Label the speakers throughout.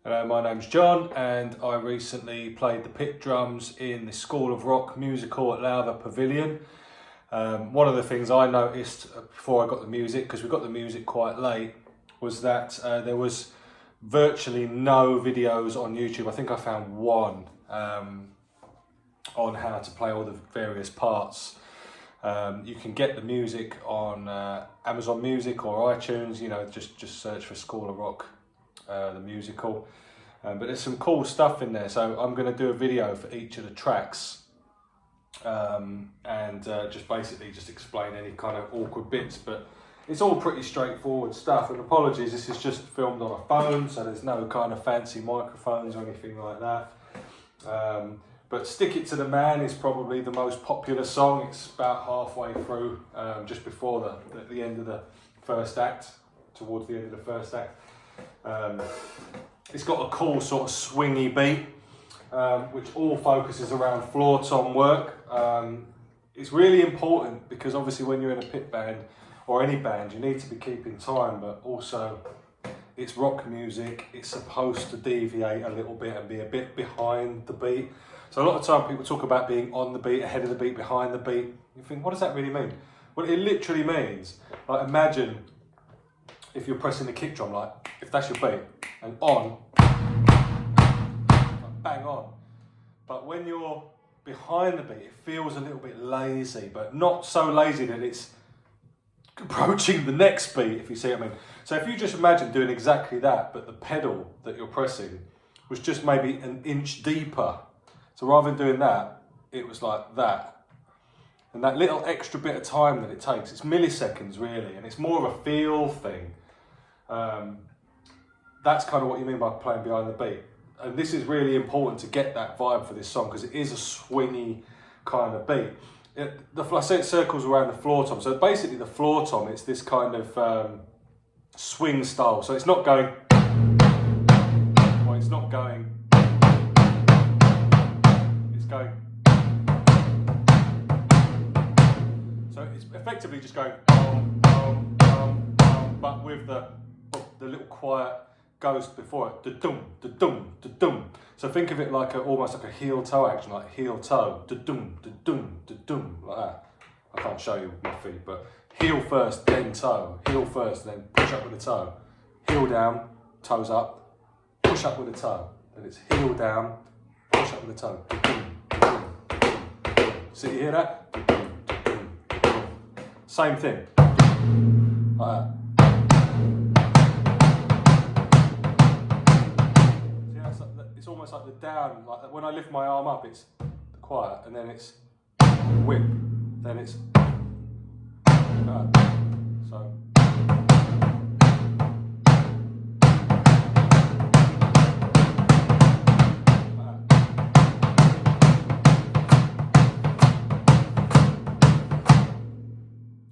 Speaker 1: Hello, my name's John, and I recently played the pit drums in the School of Rock musical at Lowther Pavilion. One of the things I noticed before I got the music, because we got the music quite late, was that there was virtually no videos on YouTube. I think I found one on how to play all the various parts. You can get the music on Amazon Music or iTunes. You know, just search for School of Rock, the musical. But there's some cool stuff in there, so I'm going to do a video for each of the tracks and just basically just explain any kind of awkward bits. But it's all pretty straightforward stuff, and apologies, this is just filmed on a phone, so there's no kind of fancy microphones or anything like that. But Stick It to the Man is probably the most popular song. It's about halfway through, just before the end of the first act, towards the end of the first act. It's got a cool sort of swingy beat, which all focuses around floor tom work. It's really important because obviously when you're in a pit band or any band, you need to be keeping time, but also it's rock music. It's supposed to deviate a little bit and be a bit behind the beat. So a lot of time people talk about being on the beat, ahead of the beat, behind the beat. You think, what does that really mean? Well, it literally means, like, imagine if you're pressing the kick drum, like, if that's your beat, and on, like bang on. But when you're behind the beat, it feels a little bit lazy, but not so lazy that it's approaching the next beat, if you see what I mean. So if you just imagine doing exactly that, but the pedal that you're pressing was just maybe an inch deeper. So rather than doing that, it was like that. And that little extra bit of time that it takes, it's milliseconds really, and it's more of a feel thing. That's kind of what you mean by playing behind the beat. And this is really important to get that vibe for this song, because it is a swingy kind of beat. I say it circles around the floor tom. So basically the floor tom, it's this kind of swing style. So it's not going, or it's not going, it's going. So it's effectively just going, but with the little quiet ghost before it, da-dum, da-dum, da-dum. So think of it like almost like a heel-toe action, like heel-toe, da-dum, da-dum, da-dum, like that. I can't show you my feet, but heel first, then toe, heel first, then push up with the toe, heel down, toes up, push up with the toe, then it's heel down, push up with the toe, da-dum, da-dum, da-dum, da-dum. So you hear that? Da-dum, da-dum, da-dum. Same thing, like that. It's almost like the down, like when I lift my arm up, it's quiet, and then it's whip, then it's so.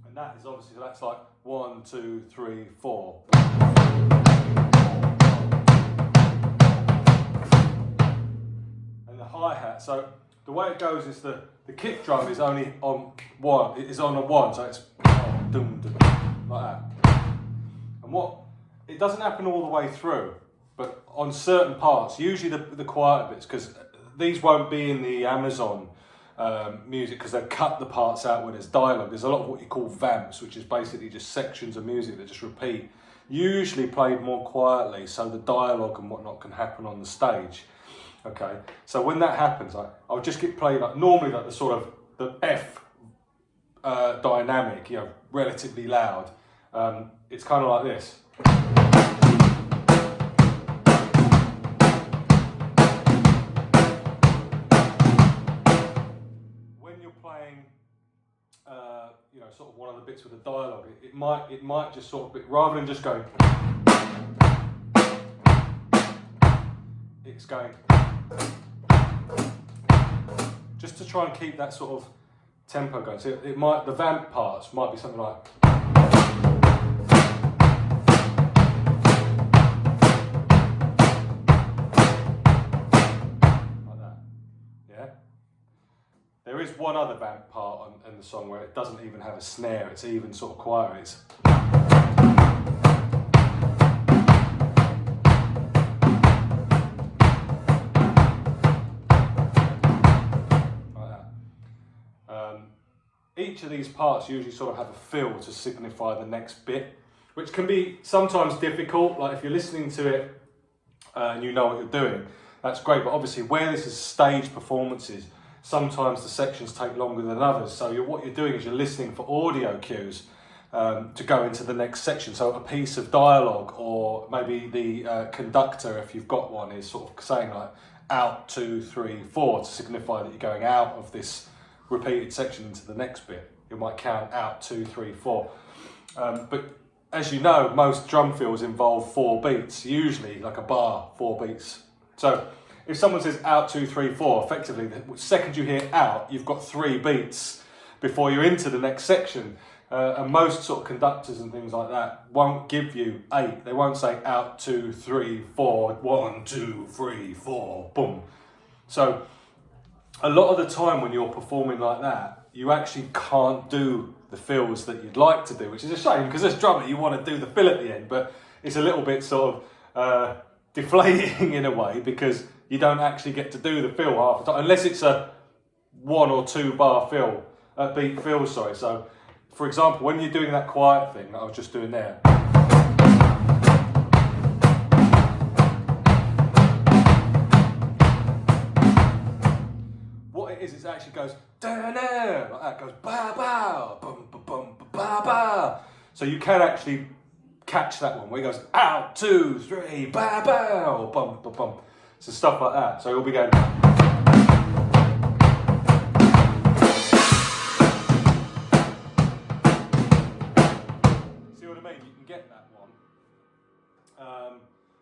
Speaker 1: And that is obviously, so that's like 1, 2, 3, 4. Hi-hat. So the way it goes is the kick drum is only on one. It is on a one, so it's dum, dum, like that. And it doesn't happen all the way through, but on certain parts, usually the quieter bits, because these won't be in the Amazon music, because they've cut the parts out where there's dialogue. There's a lot of what you call vamps, which is basically just sections of music that just repeat, usually played more quietly, so the dialogue and whatnot can happen on the stage. Okay, so when that happens, I'll just get played like normally, like the sort of the F dynamic, you know, relatively loud. It's kind of like this. When you're playing, you know, sort of one of the bits with the dialogue, it might just sort of, rather than just going, it's going, just to try and keep that sort of tempo going. So the vamp parts might be something like, that. Yeah. There is one other vamp part in the song where it doesn't even have a snare. It's even sort of quieter. It's of these parts usually sort of have a fill to signify the next bit, which can be sometimes difficult. Like if you're listening to it and you know what you're doing, that's great. But obviously where this is stage performances, sometimes the sections take longer than others. So what you're doing is you're listening for audio cues to go into the next section. So a piece of dialogue, or maybe the conductor, if you've got one, is sort of saying like out 2, 3, 4 to signify that you're going out of this repeated section into the next bit. You might count out 2, 3, 4. But as you know, most drum fills involve 4 beats, usually like a bar, 4 beats. So if someone says out 2, 3, 4, effectively the second you hear out, you've got 3 beats before you're into the next section. And most sort of conductors and things like that won't give you 8. They won't say out 2, 3, 4, 1, 2, 3, 4, boom. So a lot of the time when you're performing like that, you actually can't do the fills that you'd like to do, which is a shame, because as a drummer you want to do the fill at the end, but it's a little bit sort of deflating in a way, because you don't actually get to do the fill half the time, unless it's a 1 or 2 bar fill, beat fill, sorry. So for example, when you're doing that quiet thing that I was just doing there, what it is, it actually goes da da, like that, goes ba ba, bum ba bum ba ba ba. So you can actually catch that one where it goes out 2, 3, ba ba, bum ba bum. So stuff like that. So you'll be going.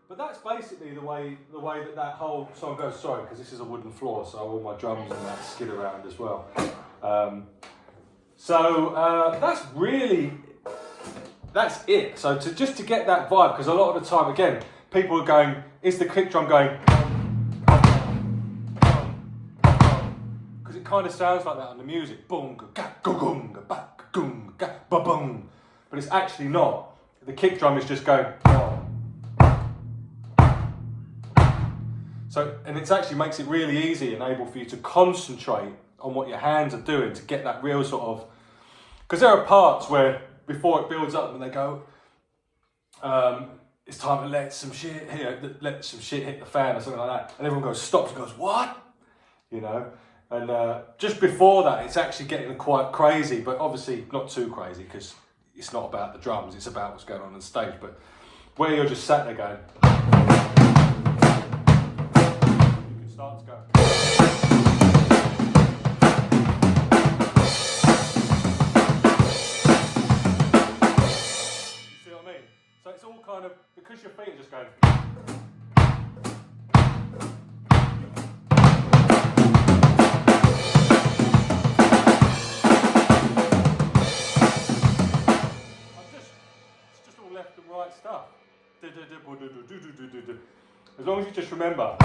Speaker 1: But that's basically the way that whole song goes. Sorry, because this is a wooden floor, so all my drums and that skid around as well. That's it. So just to get that vibe, because a lot of the time, again, people are going, is the kick drum going? Because it kind of sounds like that on the music. Boom, ga, goom, ga, ba, goom, ga, ba, boom. But it's actually not. The kick drum is just going. So, and it actually makes it really easy and able for you to concentrate on what your hands are doing to get that real sort of, because there are parts where before it builds up and they go, it's time to let some shit hit the fan or something like that, and everyone stops and goes, what? You know, and just before that it's actually getting quite crazy, but obviously not too crazy, because it's not about the drums, it's about what's going on stage. But where you're just sat there going, start to go. You see what I mean? So it's all kind of, because your feet are just going. It's just all left and right stuff. As long as you just remember.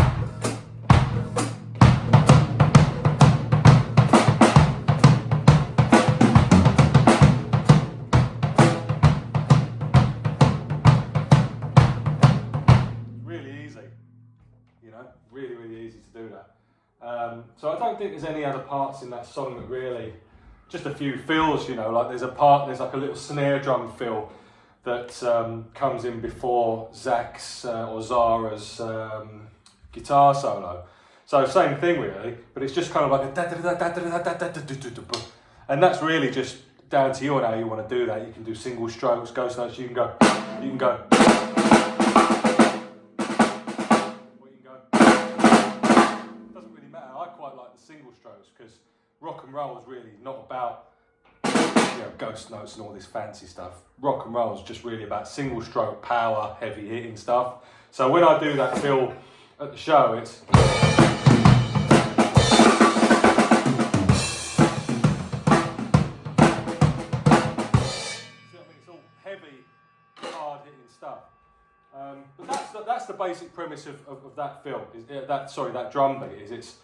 Speaker 1: Really, really easy to do that. So I don't think there's any other parts in that song that really, just a few fills, you know, like there's like a little snare drum fill that comes in before Zach's or Zara's guitar solo. So same thing really, but it's just kind of like a da-da-da-da-da-da-da-da-da-da-da-da. And that's really just down to you on how you want to do that. You can do single strokes, ghost notes, you can go. Single strokes, because rock and roll is really not about, you know, ghost notes and all this fancy stuff. Rock and roll is just really about single stroke, power, heavy hitting stuff. So when I do that fill at the show, it's it's all heavy, hard hitting stuff. But that's the basic premise of that fill. That drum beat is it's.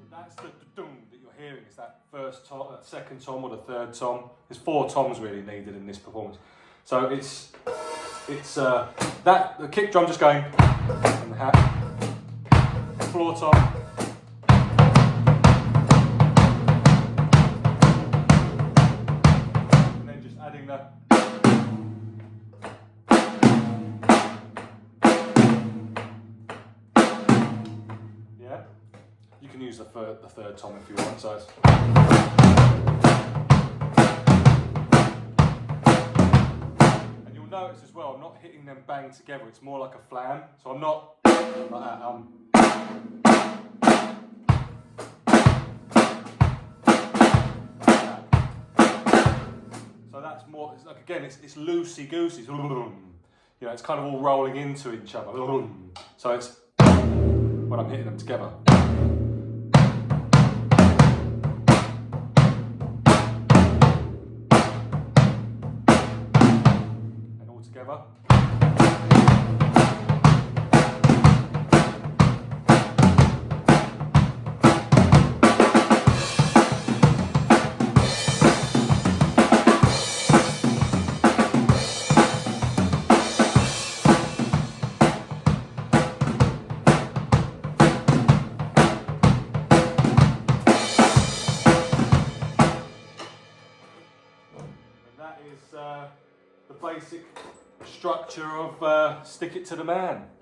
Speaker 1: That's the dum that you're hearing. It's that first tom, that second tom, or the third tom. There's 4 toms really needed in this performance. So it's that the kick drum just going, and the hat, floor tom, can use the third tom if you want. So it's... And you'll notice as well, I'm not hitting them bang together. It's more like a flam. So I'm not like that. So that's more. It's like, again, it's loosey goosey. You know, it's kind of all rolling into each other. So it's when I'm hitting them together. And all together. That is the basic structure of Stick It to the Man.